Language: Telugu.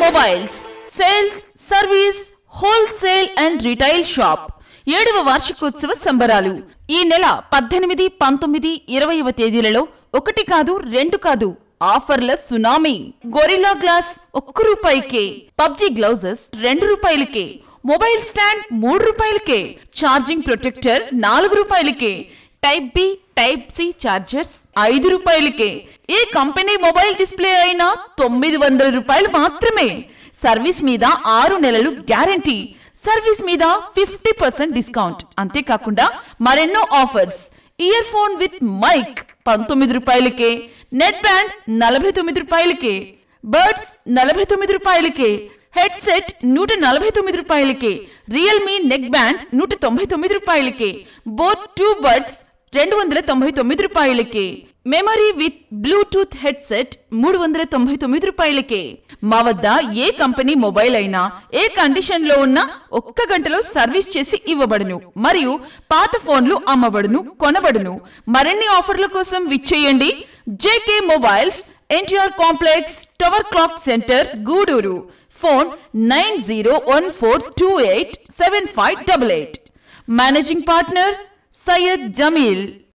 Mobiles sales service wholesale and retail shop 7వ వార్షికోత్సవ సంబరాలు ఈ నెల 18, 19, 20వ తేదీలలో 1 కాదు 2 కాదు ఆఫర్ల tsunami. Gorilla glass ₹1, PUBG gloves ₹2, mobile stand ₹3, charging protector ₹4, type B type C chargers ₹5. ఏ కంపెనీ మొబైల్ డిస్ప్లే అయినా ₹900 మాత్రమే. సర్వీస్ మీద 6 నెలలు గ్యారంటీ. సర్వీస్ మీద 50% డిస్కౌంట్. అంతేకాకుండా మరెన్నో offers. Earphone with mic ₹19, net band ₹49, buds ₹49, headset ₹149, Realme neckband ₹199, boat 2 buds ₹299, memory with Bluetooth headset ₹399. మా వద్ద ఏ కంపెనీ మొబైల్ అయినా ఏ కండిషన్ లో ఉన్నా 1 గంటలో సర్వీస్ చేసి ఇవ్వబడును మరియు పాత ఫోన్లు అమ్మబడును, కొనబడును. మరిన్ని ఆఫర్ల కోసం విచ్చేయండి. JK mobiles, NTR complex, tower clock centre, Gudur. Phone 9014287588. Managing partner Syed Jameel.